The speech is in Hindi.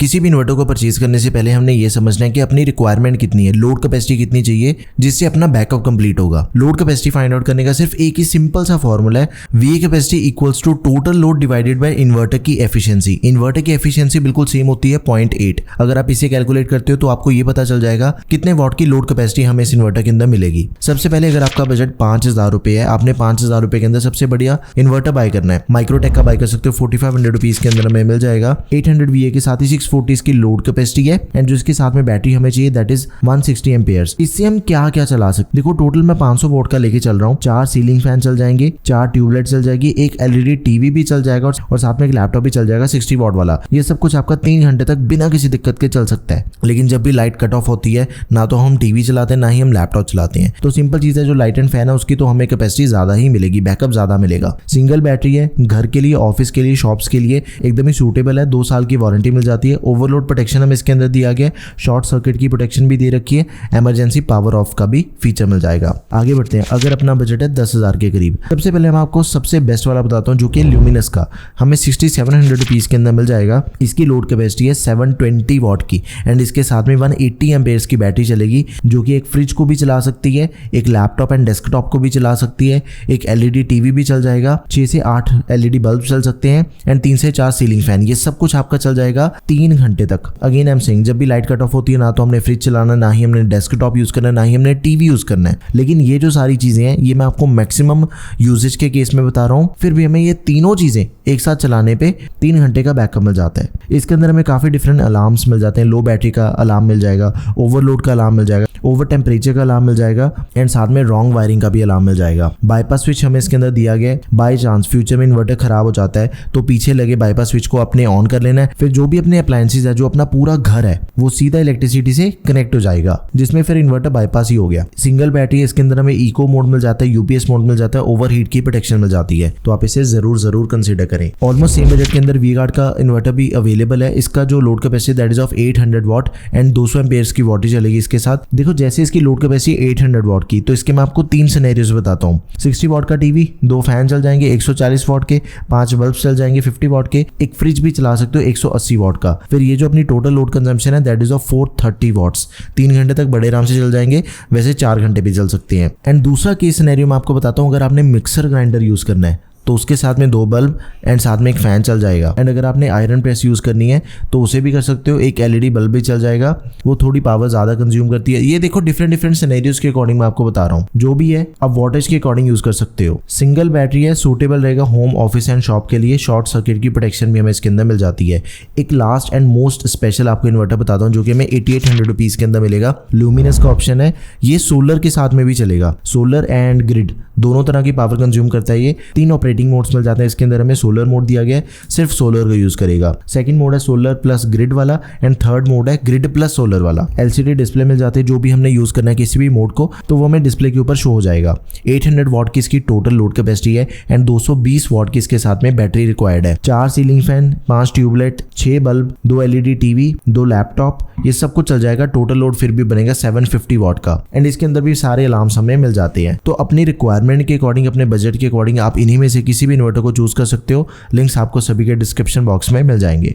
किसी भी इन्वर्टर को परचेज करने से पहले हमने ये समझना है कि अपनी रिक्वायरमेंट कितनी है, लोड कैपेसिटी कितनी चाहिए जिससे अपना बैकअप कंप्लीट होगा। लोड कैपेसिटी फाइंड आउट करने का सिर्फ एक ही सिंपल सा फॉर्मूला है, V capacity equals to total load divided by inverter की एफिशिएंसी। इन्वर्टर की एफिशिएंसी बिल्कुल सेम होती है 0.8। अगर आप इसे कैलकुलेट करते हो तो आपको ये पता चल जाएगा कितने वॉट की लोड कैपेसिटी हमें इस इन्वर्टर के अंदर मिलेगी। सबसे पहले अगर आपका बजट 5000 रुपए है, आपने 5000 रुपए के अंदर सबसे बढ़िया इन्वर्टर बाय करना है। माइक्रोटेक का बाय कर सकते हो, 4500 रुपीज के अंदर हमें मिल जाएगा। 800 VA के साथ ही 640 की लोड कैपेसिटी है एंड जो इसके साथ में बैटरी हमें चाहिए दैट इज 160 एम्पियर्स। इससे हम क्या क्या चला सकते, देखो टोटल मैं 500 वोट का लेके चल रहा हूँ। 4 सीलिंग फैन चल जाएंगे, 4 ट्यूबलाइट चल जाएगी, एक एलईडी टीवी भी चल जाएगा और साथ में एक लैपटॉप भी चल जाएगा 60 वॉट वाला। ये सब कुछ आपका 3 घंटे तक बिना किसी दिक्कत के चल सकता है। लेकिन जब भी लाइट कट ऑफ होती है ना तो हम टीवी चलाते हैं ना ही हम लैपटॉप चलाते हैं, तो सिंपल चीज है जो लाइट एंड फैन है उसकी तो हमें कैपेसिटी ज्यादा ही मिलेगी, बैकअप ज्यादा मिलेगा। सिंगल बैटरी है, घर के लिए, ऑफिस के लिए, शॉप्स के लिए एकदम ही सूटेबल है। 2 साल की वारंटी मिल जाती है। ओवरलोड प्रोटेक्शन हमें इसके अंदर दिया गया है, शॉर्ट सर्किट की प्रोटेक्शन भी दे रखी है, इमरजेंसी पावर ऑफ का भी फीचर मिल जाएगा। आगे बढ़ते हैं। अगर अपना बजट है 10,000 के करीब, सबसे पहले मैं आपको सबसे बेस्ट वाला बताता हूँ जो कि ल्यूमिनस का हमें 6700 रुपीज के अंदर मिल जाएगा। इसकी लोड कैपेसिटी है 720 वॉट की एंड इसके साथ में 180 एम्पेयर्स की बैटरी चलेगी जो कि एक फ्रिज को भी चला सकती है, एक लैपटॉप एंड डेस्कटॉप को भी चला सकती है, एक एलईडी टीवी भी चल जाएगा, 6 से 8 एलईडी बल्ब चल सकते हैं एंड 3 से 4 सीलिंग फैन। ये सब कुछ आपका चल जाएगा 3 घंटे तक। अगेन आई एम सेइंग जब भी लाइट कट ऑफ होती है ना तो हमने फ्रिज चलाना, ना ही हमने डेस्कटॉप यूज करना, ना ही हमने टीवी यूज करना है। लेकिन ये जो सारी चीजें हैं ये मैं आपको मैक्सिमम यूजेज के केस में बता रहा हूँ, फिर भी हमें ये तीनों चीजें एक साथ चलाने पे 3 घंटे का बैकअप मिल जाता है। इसके अंदर हमें काफी डिफरेंट अलार्म्स मिल जाते हैं। लो बैटरी का अलार्म मिल जाएगा, ओवरलोड का अलार्म मिल जाएगा, ओवर टेम्परेचर का अलार्म मिल जाएगा एंड साथ में रॉन्ग वायरिंग का भी अलार्म मिल जाएगा। बाईपास स्विच हमें इसके अंदर दिया गया है। बाई चांस फ्यूचर में इन्वर्टर खराब हो जाता है तो पीछे लगे बाईपास स्विच को अपने ऑन कर लेना है, फिर जो भी अपने अप्लायंसेस है, जो अपना पूरा घर है वो सीधा इलेक्ट्रिसिटी से कनेक्ट हो जाएगा, जिसमें फिर इन्वर्टर बाईपास ही हो गया। सिंगल बैटरी है, इसके अंदर हमें इको मोड मिल जाता है, यूपीएस मोड मिल जाता है, ओवरहीट की प्रोटेक्शन मिल जाती है, तो आप इसे जरूर कंसिडर करें। ऑलमोस्ट सेम बजट के अंदर वी गार्ड का इन्वर्टर भी अवेलेबल है। इसका जो load capacity that is of 800 what and 200 Ampere's की वॉटेज चलेगी इसके साथ। देखो जैसे इसकी लोड कैपेसिटी 800 वॉट की, तो इसके मैं आपको 3 सिनेरियोज बताता हूँ। 60 वॉट का टीवी, 2 फैन चल जाएंगे 140 वॉट के, 5 बल्ब चल जाएंगे 50 वॉट के, एक फ्रिज भी चला सकते हो 180 वॉट का। फिर ये जो अपनी टोटल लोड कंजम्पशन है दैट इज ऑफ 430 वॉट्स। 3 घंटे तक बड़े आराम से चल जाएंगे, वैसे 4 घंटे भी चल सकते हैं। एंड दूसरा केस सिनेरियो मैं आपको बताता हूँ, अगर आपने मिक्सर ग्राइंडर यूज करना है तो उसके साथ में 2 बल्ब एंड साथ में एक फैन चल जाएगा। एंड अगर आपने आयरन प्रेस यूज करनी है तो उसे भी कर सकते हो, एक एलईडी बल्ब भी चल जाएगा, वो थोड़ी पावर ज्यादा कंज्यूम करती है। ये देखो डिफरेंट सिनेरियोज के अकॉर्डिंग मैं आपको बता रहा हूँ, जो भी है आप वोल्टेज के अकॉर्डिंग यूज कर सकते हो। सिंगल बैटरी है, सूटेबल रहेगा होम, ऑफिस एंड शॉप के लिए। शॉर्ट सर्किट की प्रोटेक्शन भी हमें इसके अंदर मिल जाती है। एक लास्ट एंड मोस्ट स्पेशल आपको इन्वर्टर बताता हूँ जो कि हमें 8800 रुपीज के अंदर मिलेगा। ल्यूमिनस का ऑप्शन है, ये सोलर के साथ में भी चलेगा। सोलर एंड ग्रिड दोनों तरह की पावर कंज्यूम करता है। ये 3 ऑपरेटिंग मोड्स मिल जाते हैं इसके अंदर। हमें सोलर मोड दिया गया है, सिर्फ सोलर का यूज करेगा। सेकंड मोड है सोलर प्लस ग्रिड वाला एंड थर्ड मोड है ग्रिड प्लस सोलर वाला। एलसीडी डिस्प्ले मिल जाते हैं, जो भी हमने यूज करना है किसी भी मोड को तो वो हमें डिस्प्ले के ऊपर शो हो जाएगा। 800 वॉट की इसकी टोटल लोड कैपेसिटी है एंड 220 वॉट की इसके साथ में बैटरी रिक्वायर्ड है। 4 ceiling fan, 5 tubelight, 6 bulb, 2 LED TV, 2 laptop, ये सब कुछ चल जाएगा। टोटल लोड फिर भी बनेगा 750 वॉट का एंड इसके अंदर भी सारे अलार्म्स हमें मिल जाते हैं। तो अपनी रिक्वायरमेंट के अकॉर्डिंग, अपने बजट के अकॉर्डिंग आप इन्हीं में से किसी भी इन्वर्टर को चूज कर सकते हो। लिंक्स आपको सभी के डिस्क्रिप्शन बॉक्स में मिल जाएंगे।